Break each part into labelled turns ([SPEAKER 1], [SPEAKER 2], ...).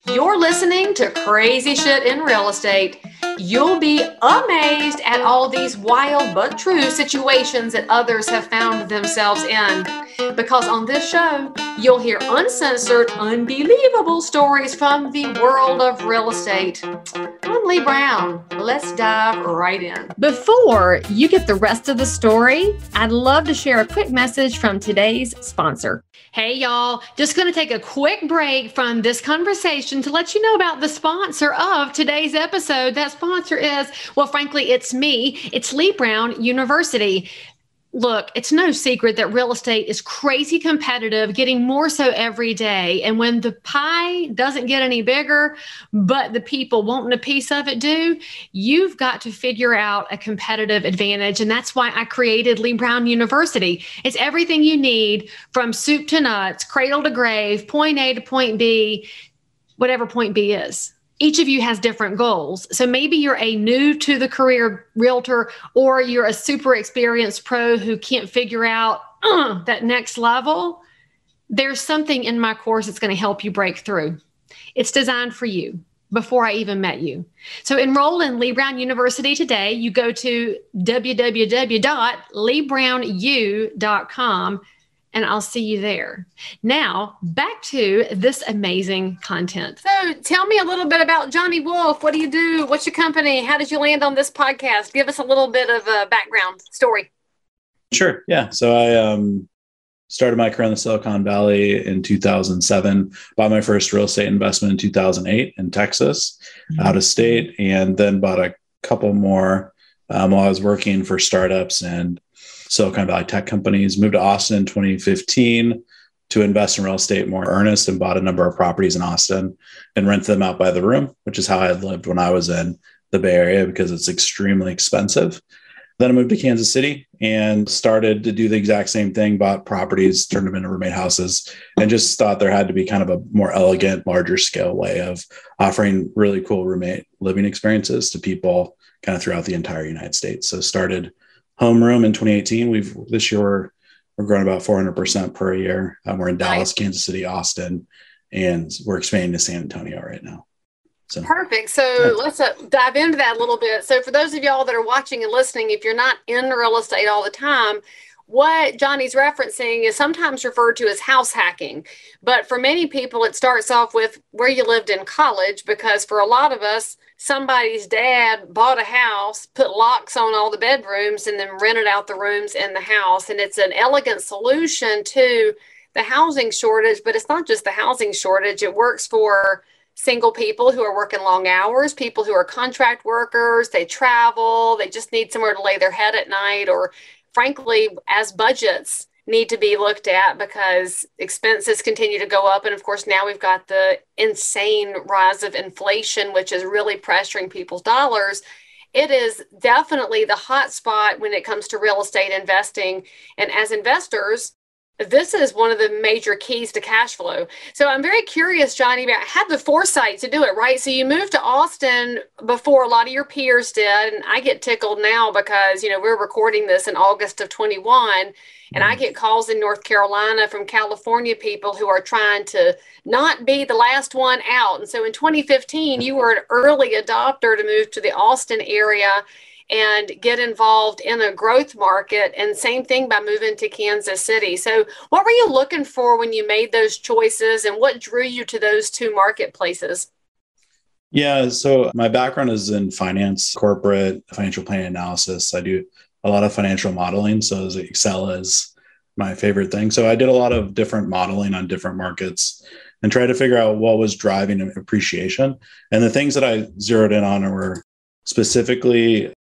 [SPEAKER 1] You're listening to Crazy Shit in Real Estate. You'll be amazed at all these wild but true situations that others have found themselves in. Because on this show, you'll hear uncensored, unbelievable stories from the world of real estate. I'm Leigh Brown. Let's dive right in. Before you get the rest of the story, I'd love to share a quick message from today's sponsor. Hey, y'all, just going to take a quick break from this conversation to let you know about the sponsor of today's episode. That sponsor is, well, frankly, it's me. It's Leigh Brown University. Look, it's no secret that real estate is crazy competitive, getting more so every day. And when the pie doesn't get any bigger, but the people wanting a piece of it do, you've got to figure out a competitive advantage. And that's why I created Leigh Brown University. It's everything you need from soup to nuts, cradle to grave, point A to point B, whatever point B is. Each of you has different goals. So maybe you're a new to the career realtor, or you're a super experienced pro who can't figure out that next level. There's something in my course that's going to help you break through. It's designed for you before I even met you. So enroll in Leigh Brown University today. You go to www.leighrownu.com. and I'll see you there. Now, back to this amazing content. So tell me a little bit about Johnny Wolff. What do you do? What's your company? How did you land on this podcast? Give us a little bit of a background story.
[SPEAKER 2] Sure. Yeah. So I started my career in the Silicon Valley in 2007, bought my first real estate investment in 2008 in Texas, out of state, and then bought a couple more while I was working for startups and Silicon Valley tech companies. Moved to Austin in 2015 to invest in real estate more earnest, and bought a number of properties in Austin and rent them out by the room, which is how I had lived when I was in the Bay Area because it's extremely expensive. Then I moved to Kansas City and started to do the exact same thing, bought properties, turned them into roommate houses, and just thought there had to be kind of a more elegant, larger scale way of offering really cool roommate living experiences to people kind of throughout the entire United States. So started HomeRoom in 2018. This year we're growing about 400% per year. We're in Dallas, Kansas City, Austin, and we're expanding to San Antonio right now. So
[SPEAKER 1] perfect. So let's dive into that a little bit. So for those of y'all that are watching and listening, if you're not in real estate all the time, what Johnny's referencing is sometimes referred to as house hacking. But for many people, it starts off with where you lived in college, because for a lot of us, somebody's dad bought a house, put locks on all the bedrooms, and then rented out the rooms in the house. And it's an elegant solution to the housing shortage, but it's not just the housing shortage. It works for single people who are working long hours, people who are contract workers, they travel, they just need somewhere to lay their head at night, or frankly, as budgets need to be looked at because expenses continue to go up. And of course, now we've got the insane rise of inflation, which is really pressuring people's dollars. It is definitely the hot spot when it comes to real estate investing. And as investors, this is one of the major keys to cash flow. So I'm very curious, Johnny, about had the foresight to do it, right? So you moved to Austin before a lot of your peers did. And I get tickled now because, we're recording this in August of 21. And I get calls in North Carolina from California people who are trying to not be the last one out. And so in 2015, you were an early adopter to move to the Austin area and get involved in a growth market. And same thing by moving to Kansas City. So what were you looking for when you made those choices, and what drew you to those two marketplaces?
[SPEAKER 2] Yeah, so my background is in finance, corporate financial planning analysis. I do a lot of financial modeling. So Excel is my favorite thing. So I did a lot of different modeling on different markets and tried to figure out what was driving appreciation. And the things that I zeroed in on were specifically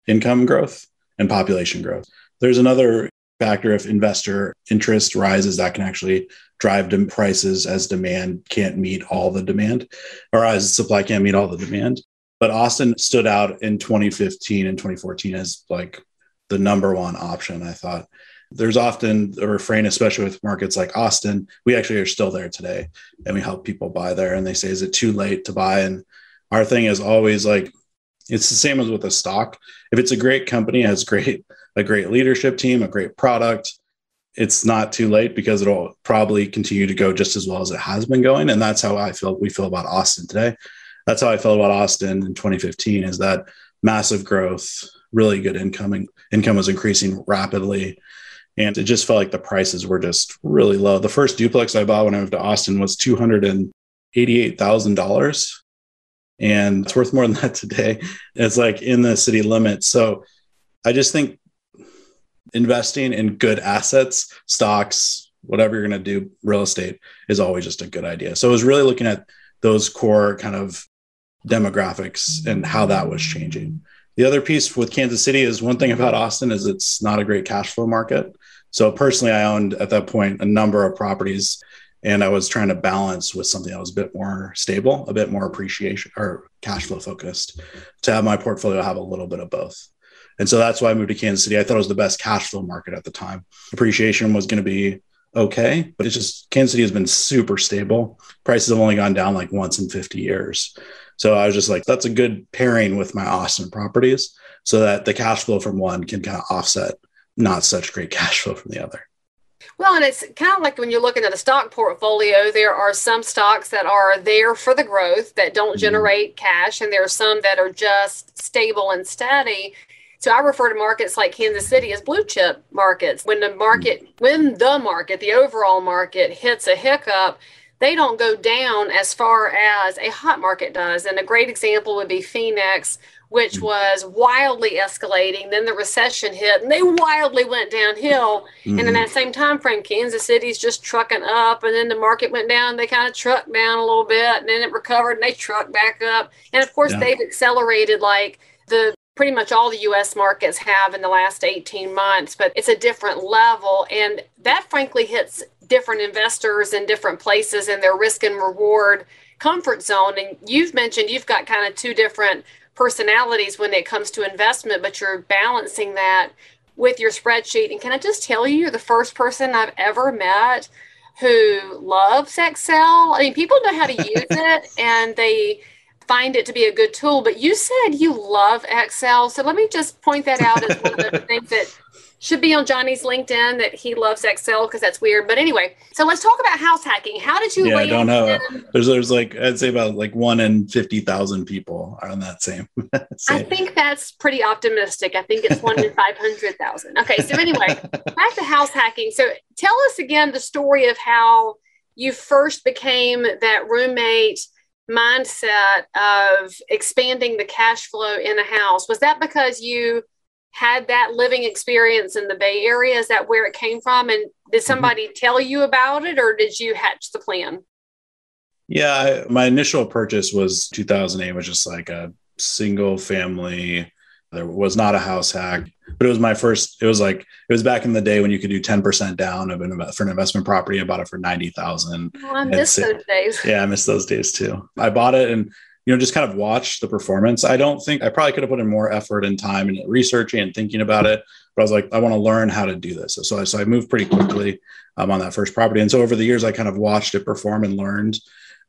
[SPEAKER 2] income growth and population growth. There's another factor: if investor interest rises, that can actually drive prices as demand can't meet all the demand, or as supply can't meet all the demand. But Austin stood out in 2015 and 2014 as like the number one option. I thought there's often a refrain, especially with markets like Austin. We actually are still there today, and we help people buy there. And they say, is it too late to buy? And our thing is always like, it's the same as with a stock. If it's a great company, has a great leadership team, a great product, it's not too late because it'll probably continue to go just as well as it has been going. And that's how we feel about Austin today. That's how I felt about Austin in 2015, is that massive growth, really good income was increasing rapidly. And it just felt like the prices were just really low. The first duplex I bought when I moved to Austin was $288,000. And it's worth more than that today. It's like in the city limits. So I just think investing in good assets, stocks, whatever you're going to do, real estate is always just a good idea. So I was really looking at those core kind of demographics and how that was changing. The other piece with Kansas City is, one thing about Austin is it's not a great cash flow market. So personally, I owned at that point a number of properties, and I was trying to balance with something that was a bit more stable, a bit more appreciation or cash flow focused, to have my portfolio have a little bit of both. And so that's why I moved to Kansas City. I thought it was the best cash flow market at the time. Appreciation was going to be okay, but it's just, Kansas City has been super stable. Prices have only gone down like once in 50 years. So I was just like, that's a good pairing with my Austin properties, so that the cash flow from one can kind of offset not such great cash flow from the other.
[SPEAKER 1] Well, and it's kind of like when you're looking at a stock portfolio, there are some stocks that are there for the growth that don't generate cash, and there are some that are just stable and steady. So I refer to markets like Kansas City as blue chip markets. When the overall market hits a hiccup, they don't go down as far as a hot market does. And a great example would be Phoenix, which was wildly escalating. Then the recession hit and they wildly went downhill. And in that same time frame, Kansas City's just trucking up, and then the market went down. They kind of trucked down a little bit, and then it recovered and they trucked back up. And of course, they've accelerated like pretty much all the U.S. markets have in the last 18 months, but it's a different level. And that frankly hits different investors in different places in their risk and reward comfort zone. And you've mentioned you've got kind of two different personalities when it comes to investment, but you're balancing that with your spreadsheet. And can I just tell you, you're the first person I've ever met who loves Excel. I mean, people know how to use it and they find it to be a good tool, but you said you love Excel. So let me just point that out as one of the things that should be on Johnny's LinkedIn, that he loves Excel, because that's weird. But anyway, so let's talk about house hacking. How did you?
[SPEAKER 2] I don't know. There's like, I'd say about like 1 in 50,000 people are on that same.
[SPEAKER 1] I think that's pretty optimistic. I think it's 1 in 500,000. Okay, so anyway, back to house hacking. So tell us again the story of how you first became that roommate mindset of expanding the cash flow in a house. Was that because you had that living experience in the Bay Area? Is that where it came from? And did somebody tell you about it, or did you hatch the plan?
[SPEAKER 2] Yeah, my initial purchase was 2008, was just like a single family. There was not a house hack, but it was my first. It was back in the day when you could do 10% down for an investment property. I bought it for $90,000.
[SPEAKER 1] Oh, I miss those days.
[SPEAKER 2] Yeah, I miss those days too. I bought it and just kind of watched the performance. I don't think I probably could have put in more effort and time in researching and thinking about it, but I was like, I want to learn how to do this. So I moved pretty quickly on that first property, and so over the years I kind of watched it perform and learned.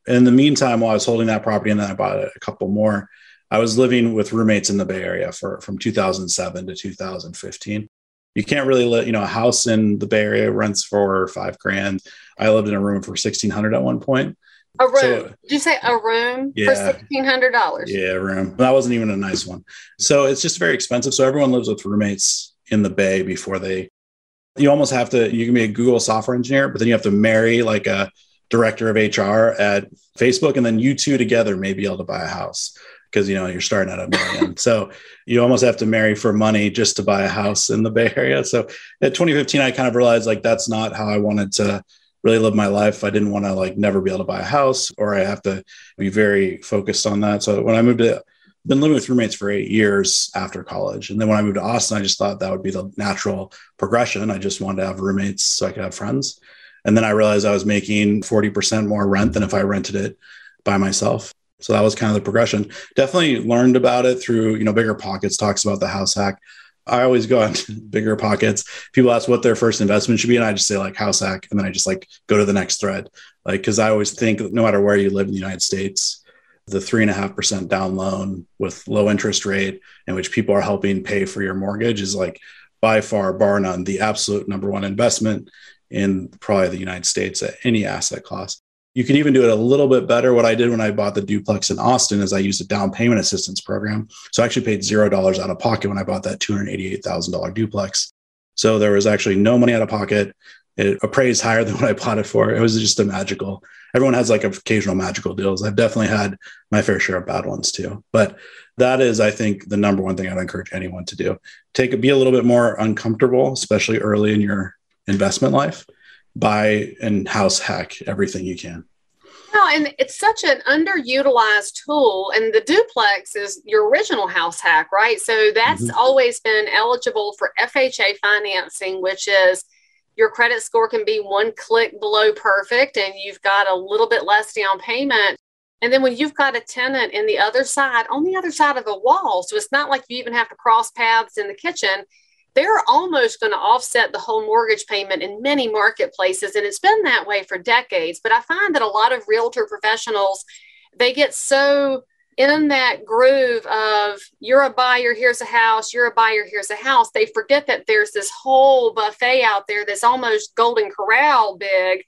[SPEAKER 2] In the meantime, while I was holding that property, and then I bought a couple more, I was living with roommates in the Bay Area from 2007 to 2015. You can't really let, a house in the Bay Area rents for $5,000. I lived in a room for $1,600 at one point.
[SPEAKER 1] A room? So, did you say a room for $1,600?
[SPEAKER 2] Yeah, a room. That wasn't even a nice one. So it's just very expensive. So everyone lives with roommates in the Bay before you almost have to, you can be a Google software engineer, but then you have to marry like a director of HR at Facebook, and then you two together may be able to buy a house. Because, you're starting at $1 million. So you almost have to marry for money just to buy a house in the Bay Area. So at 2015, I kind of realized like, that's not how I wanted to really live my life. I didn't want to like never be able to buy a house, or I have to be very focused on that. So when I been living with roommates for 8 years after college. And then when I moved to Austin, I just thought that would be the natural progression. I just wanted to have roommates so I could have friends. And then I realized I was making 40% more rent than if I rented it by myself. So that was kind of the progression. Definitely learned about it through, Bigger Pockets talks about the house hack. I always go on Bigger Pockets. People ask what their first investment should be, and I just say like house hack, and then I just like go to the next thread. Like, because I always think no matter where you live in the United States, the 3.5% down loan with low interest rate, in which people are helping pay for your mortgage, is like by far, bar none, the absolute number one investment in probably the United States at any asset class. You can even do it a little bit better. What I did when I bought the duplex in Austin is I used a down payment assistance program. So I actually paid $0 out of pocket when I bought that $288,000 duplex. So there was actually no money out of pocket. It appraised higher than what I bought it for. It was just a magical. Everyone has like occasional magical deals. I've definitely had my fair share of bad ones too. But that is, I think, the number one thing I'd encourage anyone to do. Be a little bit more uncomfortable, especially early in your investment life. Buy and house hack everything you can.
[SPEAKER 1] Well, and it's such an underutilized tool. And the duplex is your original house hack, right? So that's always been eligible for FHA financing, which is your credit score can be one click below perfect and you've got a little bit less down payment. And then when you've got a tenant on the other side of the wall, so it's not like you even have to cross paths in the kitchen, they're almost going to offset the whole mortgage payment in many marketplaces. And it's been that way for decades. But I find that a lot of realtor professionals, they get so in that groove of you're a buyer, here's a house, you're a buyer, here's a house. They forget that there's this whole buffet out there that's almost Golden Corral big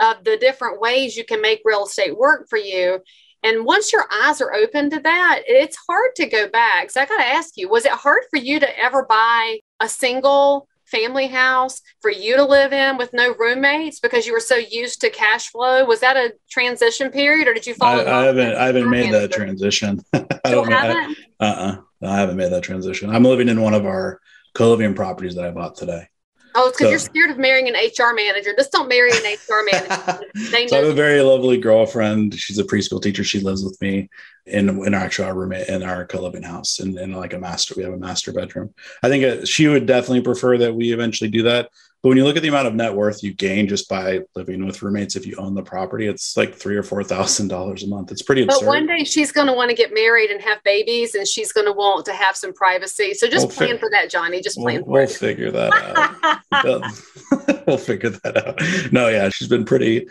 [SPEAKER 1] of the different ways you can make real estate work for you. And once your eyes are open to that, it's hard to go back. So I got to ask you, was it hard for you to ever buy a single family house for you to live in with no roommates because you were so used to cash flow? Was that a transition period or did you follow?
[SPEAKER 2] I haven't made that transition. I haven't made that transition. I'm living in one of our Coliving properties that I bought today.
[SPEAKER 1] Oh, it's because you're scared of marrying an HR manager. Just don't marry an HR manager.
[SPEAKER 2] So I have a very lovely girlfriend. She's a preschool teacher. She lives with me in our roommate in our co-living house and like we have a master bedroom. I think she would definitely prefer that we eventually do that. But when you look at the amount of net worth you gain just by living with roommates, if you own the property, it's like $3,000 or $4,000 a month. It's pretty absurd.
[SPEAKER 1] But one day she's going to want to get married and have babies, and she's going to want to have some privacy. So just plan for that, Johnny. Just plan for it.
[SPEAKER 2] We'll figure that out. We'll figure that out. No, yeah, she's been pretty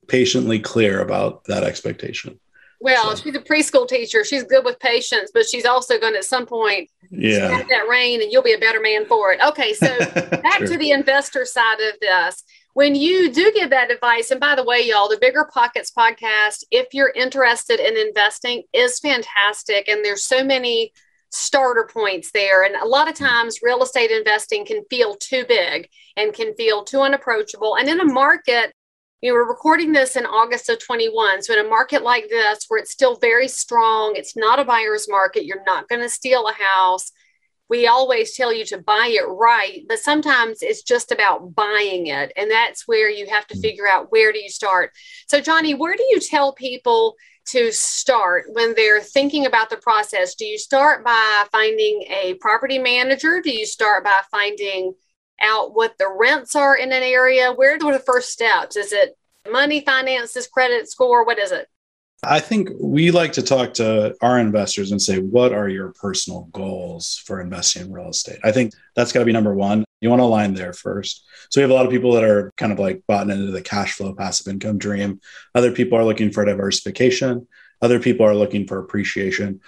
[SPEAKER 2] patiently clear about that expectation.
[SPEAKER 1] Well, she's a preschool teacher. She's good with patience, but she's also going to at some point snap that rein and you'll be a better man for it. Okay, so back to the investor side of this. When you do give that advice, and by the way, y'all, the Bigger Pockets podcast, if you're interested in investing, is fantastic. And there's so many starter points there. And a lot of times real estate investing can feel too big and can feel too unapproachable. And in a market, we're recording this in August of 21. So in a market like this, where it's still very strong, it's not a buyer's market, you're not going to steal a house. We always tell you to buy it right, but sometimes it's just about buying it. And that's where you have to figure out, where do you start? So Johnny, where do you tell people to start when they're thinking about the process? Do you start by finding a property manager? Do you start by finding out what the rents are in an area? Where are the first steps? Is it money, finances, credit score? What is it?
[SPEAKER 2] I think we like to talk to our investors and say, what are your personal goals for investing in real estate? I think that's got to be number one. You want to align there first. So we have a lot of people that are kind of like bought into the cash flow, passive income dream. Other people are looking for diversification. Other people are looking for appreciation.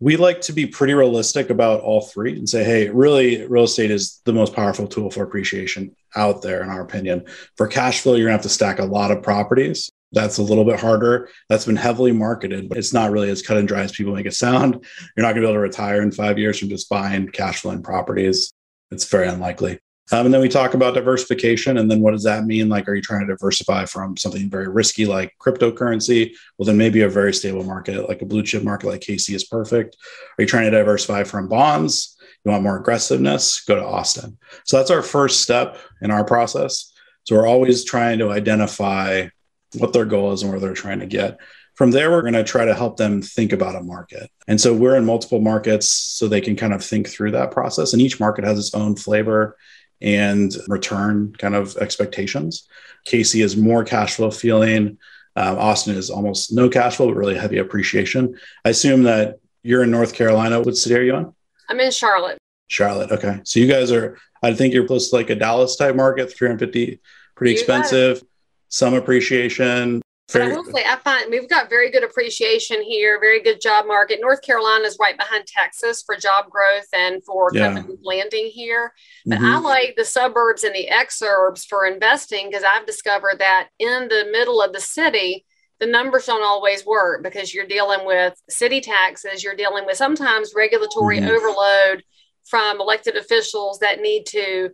[SPEAKER 2] We like to be pretty realistic about all three and say, hey, really, real estate is the most powerful tool for appreciation out there, in our opinion. For cash flow, you're going to have to stack a lot of properties. That's a little bit harder. That's been heavily marketed, but it's not really as cut and dry as people make it sound. You're not going to be able to retire in 5 years from just buying cash flowing properties. It's very unlikely. And then we talk about diversification. And then what does that mean? Like, are you trying to diversify from something very risky like cryptocurrency? Well, then maybe a very stable market, like a blue chip market like KC is perfect. Are you trying to diversify from bonds? You want more aggressiveness? Go to Austin. So that's our first step in our process. So we're always trying to identify what their goal is and where they're trying to get. From there, we're going to try to help them think about a market. And so we're in multiple markets so they can kind of think through that process. And each market has its own flavor and return kind of expectations. KC is more cash flow feeling. Austin is almost no cash flow, but really heavy appreciation. I assume that you're in North Carolina. What city are you in?
[SPEAKER 1] I'm in Charlotte.
[SPEAKER 2] Charlotte. Okay. So you guys are, I think you're close to like a Dallas type market, 350, pretty expensive, some appreciation.
[SPEAKER 1] But I will say, I find we've got very good appreciation here, very good job market. North Carolina is right behind Texas for job growth and for companies landing here. But I like the suburbs and the exurbs for investing because I've discovered that in the middle of the city, the numbers don't always work because you're dealing with city taxes. You're dealing with sometimes regulatory overload from elected officials that need to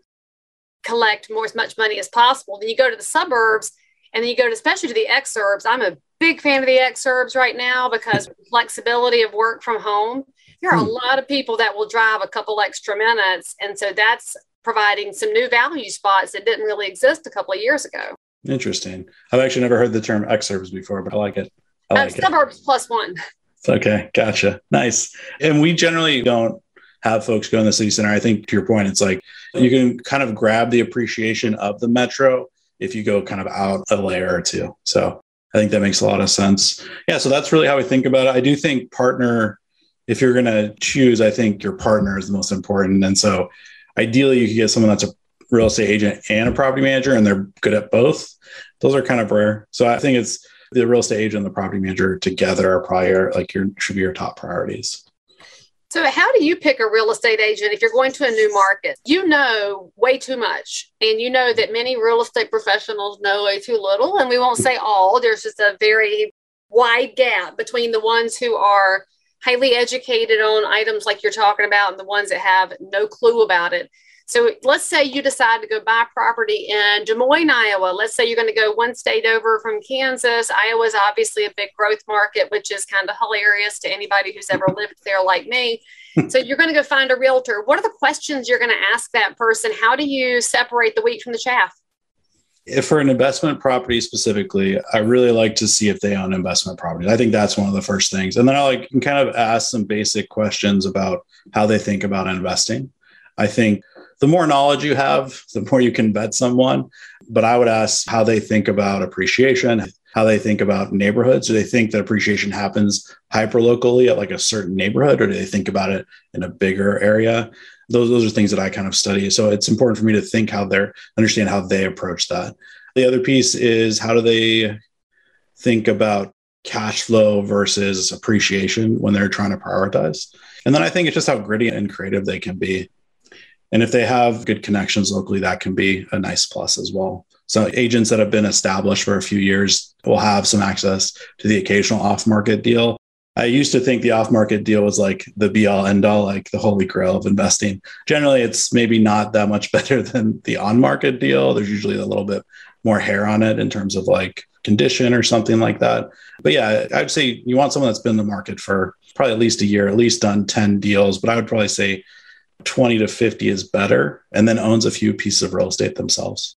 [SPEAKER 1] collect as much money as possible. Then you go to the suburbs and then you go to, especially to the exurbs. I'm a big fan of the exurbs right now because flexibility of work from home. There are a lot of people that will drive a couple extra minutes. And so that's providing some new value spots that didn't really exist a couple of years ago.
[SPEAKER 2] Interesting. I've actually never heard the term exurbs before, but I like it.
[SPEAKER 1] Suburbs plus one.
[SPEAKER 2] Okay. Gotcha. Nice. And we generally don't have folks go in the city center. I think to your point, it's like you can kind of grab the appreciation of the metro if you go kind of out a layer or two. So I think that makes a lot of sense. Yeah. So that's really how we think about it. I do think partner, if you're going to choose, I think your partner is the most important. And so ideally you could get someone that's a real estate agent and a property manager and they're good at both. Those are kind of rare. So I think it's the real estate agent and the property manager together are probably should be your top priorities.
[SPEAKER 1] So how do you pick a real estate agent if you're going to a new market? You know way too much. And you know that many real estate professionals know way too little. And we won't say all. There's just a very wide gap between the ones who are highly educated on items like you're talking about and the ones that have no clue about it. So let's say you decide to go buy property in Des Moines, Iowa. Let's say you're going to go one state over from Kansas. Iowa is obviously a big growth market, which is kind of hilarious to anybody who's ever lived there like me. So you're going to go find a realtor. What are the questions you're going to ask that person? How do you separate the wheat from the chaff?
[SPEAKER 2] If for an investment property specifically, I really like to see if they own investment properties. I think that's one of the first things. And then I can kind of ask some basic questions about how they think about investing. I think the more knowledge you have, the more you can vet someone. But I would ask how they think about appreciation, how they think about neighborhoods. Do they think that appreciation happens hyper locally at like a certain neighborhood, or do they think about it in a bigger area? Those are things that I kind of study. So it's important for me to think understand how they approach that. The other piece is how do they think about cash flow versus appreciation when they're trying to prioritize? And then I think it's just how gritty and creative they can be. And if they have good connections locally, that can be a nice plus as well. So agents that have been established for a few years will have some access to the occasional off-market deal. I used to think the off-market deal was like the be-all, end-all, like the holy grail of investing. Generally, it's maybe not that much better than the on-market deal. There's usually a little bit more hair on it in terms of like condition or something like that. But yeah, I'd say you want someone that's been in the market for probably at least a year, at least done 10 deals. But I would probably say 20 to 50 is better, and then owns a few pieces of real estate themselves.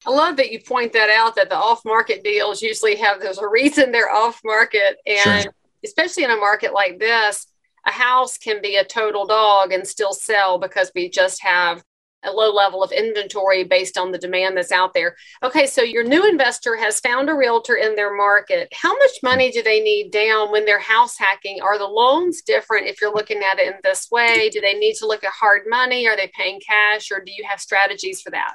[SPEAKER 1] I love that you point that out, that the off-market deals usually there's a reason they're off-market. And sure. Especially in a market like this, a house can be a total dog and still sell because we just have a low level of inventory based on the demand that's out there. Okay, so your new investor has found a realtor in their market. How much money do they need down when they're house hacking? Are the loans different if you're looking at it in this way? Do they need to look at hard money? Are they paying cash, or do you have strategies for that?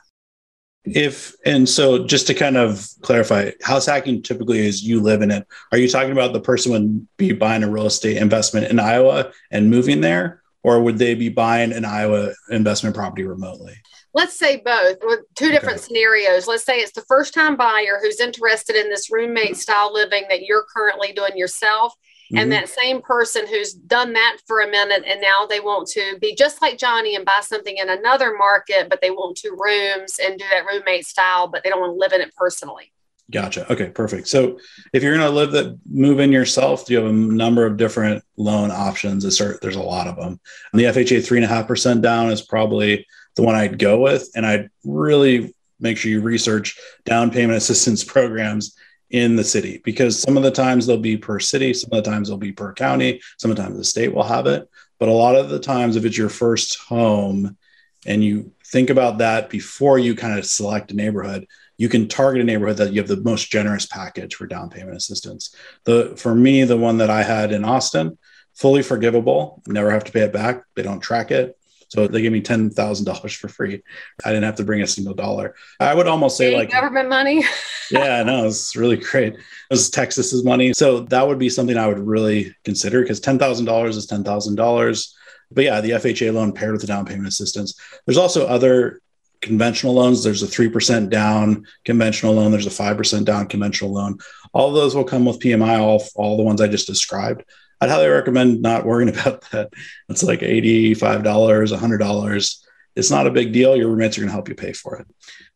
[SPEAKER 1] So just to kind of clarify, house hacking typically is you live in it. Are you talking about the person would be buying a real estate investment in Iowa and moving there? Or would they be buying an Iowa investment property remotely? Let's say both, with two different scenarios. Let's say it's the first-time buyer who's interested in this roommate style living that you're currently doing yourself. And that same person who's done that for a minute and now they want to be just like Johnny and buy something in another market, but they want 2 rooms and do that roommate style, but they don't want to live in it personally. Gotcha. Okay, perfect. So if you're going to move in yourself, you have a number of different loan options. There's a lot of them. And the FHA 3.5% down is probably the one I'd go with. And I'd really make sure you research down payment assistance programs in the city, because some of the times they'll be per city, some of the times they'll be per county, some of the times the state will have it. But a lot of the times, if it's your first home and you think about that before you kind of select a neighborhood, you can target a neighborhood that you have the most generous package for down payment assistance. For me, the one that I had in Austin, fully forgivable, never have to pay it back. They don't track it.
[SPEAKER 2] So they gave me $10,000 for free. I didn't have to bring a single dollar. I would almost say like
[SPEAKER 1] government money.
[SPEAKER 2] Yeah, no, it's really great. It was Texas's money. So that would be something I would really consider because $10,000 is $10,000. But yeah, the FHA loan paired with the down payment assistance. There's also other conventional loans. There's a 3% down conventional loan. There's a 5% down conventional loan. All of those will come with PMI, all the ones I just described. I'd highly recommend not worrying about that. It's like $85, $100. It's not a big deal. Your roommates are going to help you pay for it.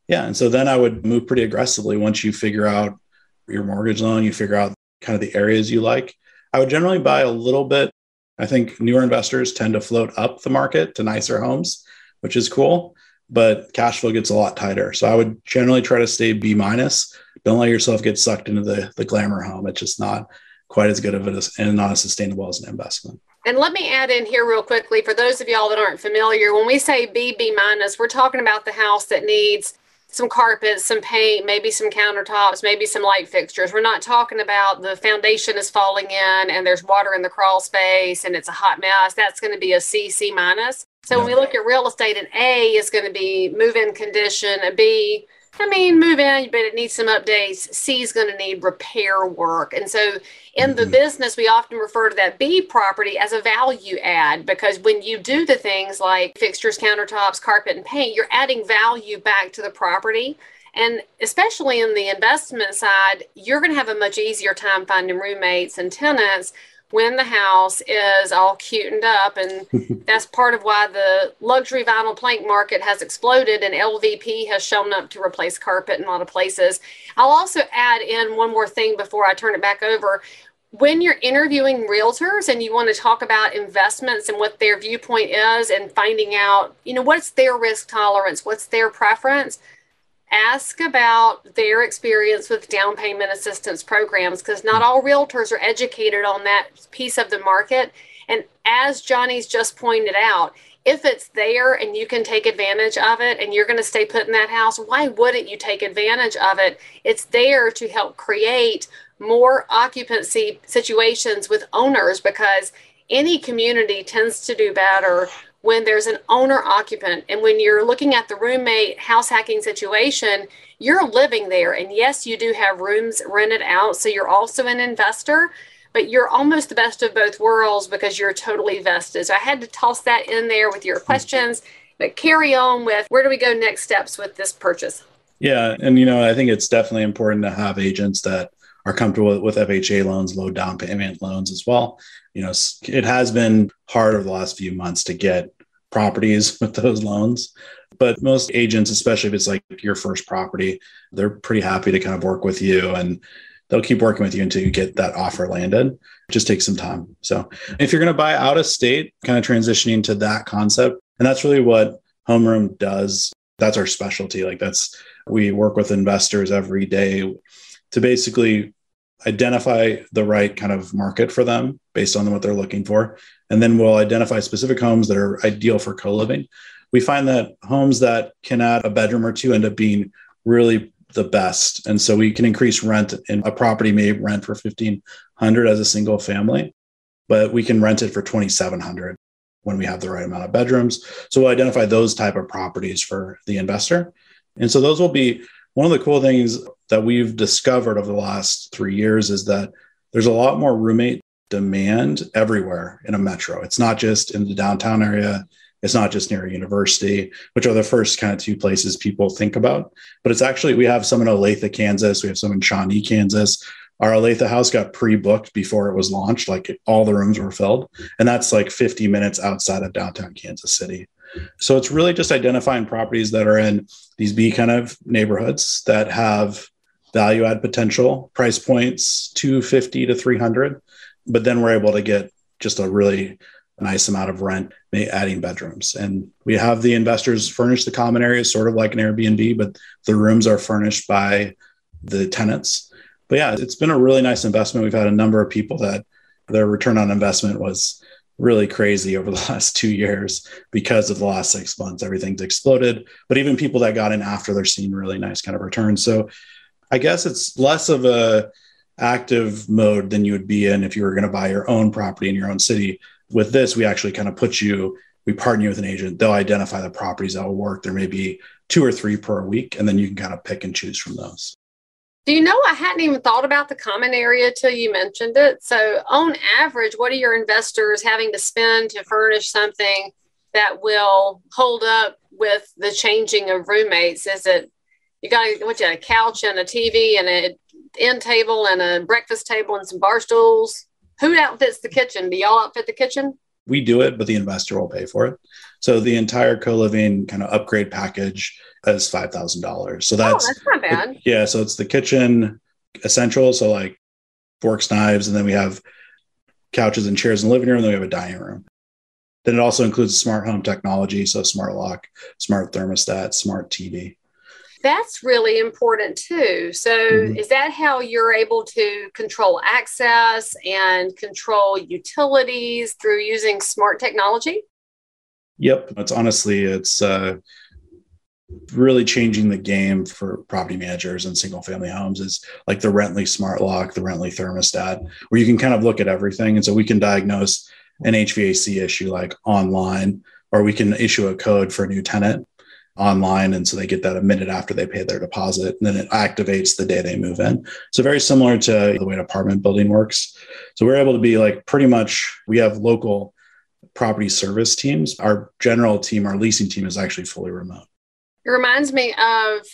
[SPEAKER 2] Yeah. And so then I would move pretty aggressively once you figure out your mortgage loan, you figure out kind of the areas you like. I would generally buy a little bit. I think newer investors tend to float up the market to nicer homes, which is cool, but cash flow gets a lot tighter. So I would generally try to stay B-. Don't let yourself get sucked into the glamour home. It's just not quite as good of it and not as sustainable as an investment.
[SPEAKER 1] And let me add in here real quickly, for those of y'all that aren't familiar, when we say B, B-, we're talking about the house that needs some carpets, some paint, maybe some countertops, maybe some light fixtures. We're not talking about the foundation is falling in and there's water in the crawl space and it's a hot mess. That's going to be a C, C-. So when we look at real estate, an A is going to be move-in condition, a B, move in, but it needs some updates. C is going to need repair work. And so in the business, we often refer to that B property as a value add, because when you do the things like fixtures, countertops, carpet, and paint, you're adding value back to the property. And especially in the investment side, you're going to have a much easier time finding roommates and tenants when the house is all cutened up. And that's part of why the luxury vinyl plank market has exploded and LVP has shown up to replace carpet in a lot of places. I'll also add in one more thing before I turn it back over. When you're interviewing realtors and you want to talk about investments and what their viewpoint is and finding out, what's their risk tolerance, what's their preference, ask about their experience with down payment assistance programs, because not all realtors are educated on that piece of the market. And as Johnny's just pointed out, if it's there and you can take advantage of it and you're going to stay put in that house, why wouldn't you take advantage of it? It's there to help create more occupancy situations with owners, because any community tends to do better when there's an owner occupant. And when you're looking at the roommate house hacking situation, you're living there. And yes, you do have rooms rented out. So you're also an investor, but you're almost the best of both worlds because you're totally vested. So I had to toss that in there with your questions, but carry on with where do we go next steps with this purchase?
[SPEAKER 2] Yeah. And, I think it's definitely important to have agents that are comfortable with FHA loans, low down payment loans as well. It has been hard over the last few months to get properties with those loans, but most agents, especially if it's like your first property, they're pretty happy to kind of work with you and they'll keep working with you until you get that offer landed. It just takes some time. So if you're going to buy out of state, kind of transitioning to that concept, and that's really what HomeRoom does. That's our specialty. We work with investors every day to basically identify the right kind of market for them based on what they're looking for. And then we'll identify specific homes that are ideal for co-living. We find that homes that can add a bedroom or two end up being really the best. And so we can increase rent, and a property may rent for $1,500 as a single family, but we can rent it for $2,700 when we have the right amount of bedrooms. So we'll identify those type of properties for the investor. And so those will be one of the cool things that we've discovered over the last 3 years is that there's a lot more roommate demand everywhere in a metro. It's not just in the downtown area. It's not just near a university, which are the first kind of two places people think about. But it's actually, we have some in Olathe, Kansas. We have some in Shawnee, Kansas. Our Olathe house got pre-booked before it was launched. All the rooms were filled. And that's 50 minutes outside of downtown Kansas City. So it's really just identifying properties that are in these B kind of neighborhoods that have value add potential, price points $250 to $300. But then we're able to get just a really nice amount of rent, adding bedrooms. And we have the investors furnish the common areas, sort of like an Airbnb, but the rooms are furnished by the tenants. But yeah, it's been a really nice investment. We've had a number of people that their return on investment was really crazy over the last 2 years because of the last 6 months. Everything's exploded. But even people that got in after, they're seeing really nice kind of returns. So I guess it's less of a active mode than you would be in if you were going to buy your own property in your own city. With this, we actually kind of put you we partner with an agent. They'll identify the properties that will work. There may be 2 or 3 per week, and then you can kind of pick and choose from those.
[SPEAKER 1] Do you know, I hadn't even thought about the common area till you mentioned it. So on average, what are your investors having to spend to furnish something that will hold up with the changing of roommates? Is it, you got a couch and a TV and an end table and a breakfast table and some bar stools? Who outfits the kitchen? Do y'all outfit the kitchen?
[SPEAKER 2] We do it, but the investor will pay for it. So the entire co-living kind of upgrade package is $5,000. So that's
[SPEAKER 1] not bad.
[SPEAKER 2] Yeah. So it's the kitchen essentials. So like forks, knives, and then we have couches and chairs in the living room. And then we have a dining room. Then it also includes smart home technology. So smart lock, smart thermostat, smart TV.
[SPEAKER 1] That's really important too. So is that how you're able to control access and control utilities through using smart technology?
[SPEAKER 2] Yep. It's really changing the game for property managers and single family homes is like the Rently smart lock, the Rently thermostat, where you can kind of look at everything. And so we can diagnose an HVAC issue like online, or we can issue a code for a new tenant online. And so they get that a minute after they pay their deposit, and then it activates the day they move in. So very similar to the way an apartment building works. So we're able to be like pretty much, we have local property service teams. Our general team, our leasing team is actually fully remote.
[SPEAKER 1] It reminds me of,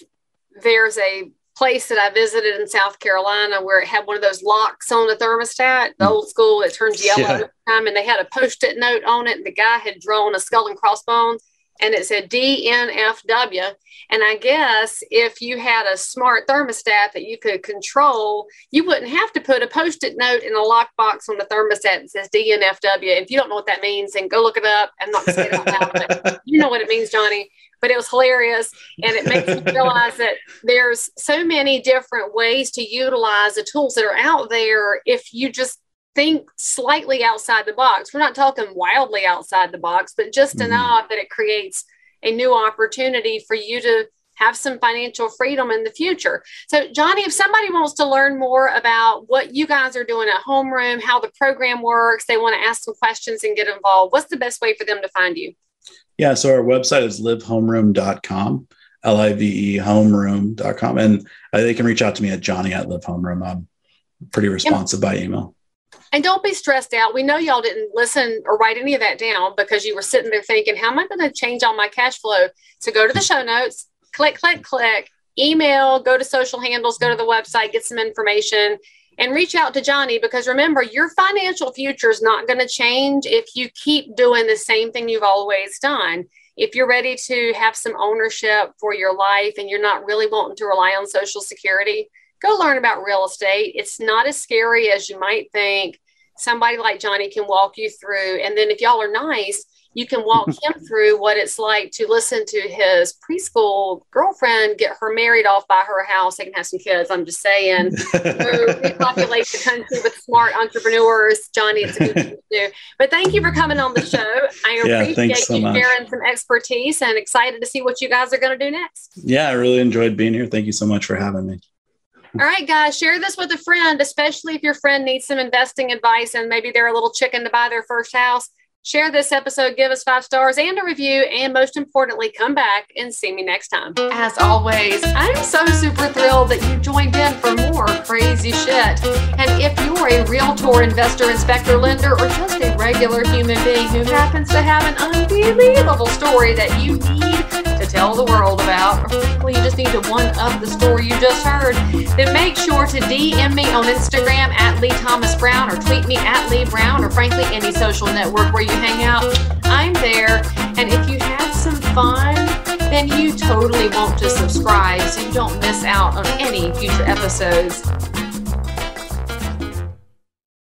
[SPEAKER 1] there's a place that I visited in South Carolina where it had one of those locks on the thermostat, the old school, it turns yellow every time. And they had a Post-it note on it. And the guy had drawn a skull and crossbones, and it said DNFW. And I guess if you had a smart thermostat that you could control, you wouldn't have to put a Post-it note in a lockbox on the thermostat that says DNFW. If you don't know what that means, then go look it up. I'm not going to say it out loud, but you know what it means, Johnny. But it was hilarious. And it makes me realize that there's so many different ways to utilize the tools that are out there if you just think slightly outside the box. We're not talking wildly outside the box, but just enough that it creates a new opportunity for you to have some financial freedom in the future. So, Johnny, if somebody wants to learn more about what you guys are doing at HomeRoom, how the program works, they want to ask some questions and get involved, what's the best way for them to find you?
[SPEAKER 2] Yeah, so our website is livehomeroom.com, LIVE homeroom.com. And they can reach out to me at Johnny@livehomeroom. I'm pretty responsive by email.
[SPEAKER 1] And don't be stressed out. We know y'all didn't listen or write any of that down because you were sitting there thinking, how am I going to change all my cash flow? So go to the show notes, click, email, go to social handles, go to the website, get some information, and reach out to Johnny, because remember, your financial future is not going to change if you keep doing the same thing you've always done. If you're ready to have some ownership for your life and you're not really wanting to rely on Social Security, go learn about real estate. It's not as scary as you might think. Somebody like Johnny can walk you through. And then if y'all are nice, you can walk him through what it's like to listen to his preschool girlfriend get her married off by her house. They can have some kids, I'm just saying. Repopulate the country with smart entrepreneurs. Johnny, it's a good thing to do. But thank you for coming on the show. I appreciate you sharing some expertise, and excited to see what you guys are going to do next.
[SPEAKER 2] Yeah, I really enjoyed being here. Thank you so much for having me.
[SPEAKER 1] All right, guys, share this with a friend, especially if your friend needs some investing advice and maybe they're a little chicken to buy their first house. Share this episode, give us 5 stars and a review, and most importantly, come back and see me next time. As always, I'm so super thrilled that you joined in for more crazy shit. And if you're a realtor, investor, inspector, lender, or just a regular human being who happens to have an unbelievable story that you need to tell the world about, or frankly, you just need to one-up the story you just heard, then make sure to DM me on Instagram at Leigh Thomas Brown, or tweet me at Leigh Brown, or frankly, any social network where you hang out. I'm there. And if you had some fun, then you totally want to subscribe so you don't miss out on any future episodes.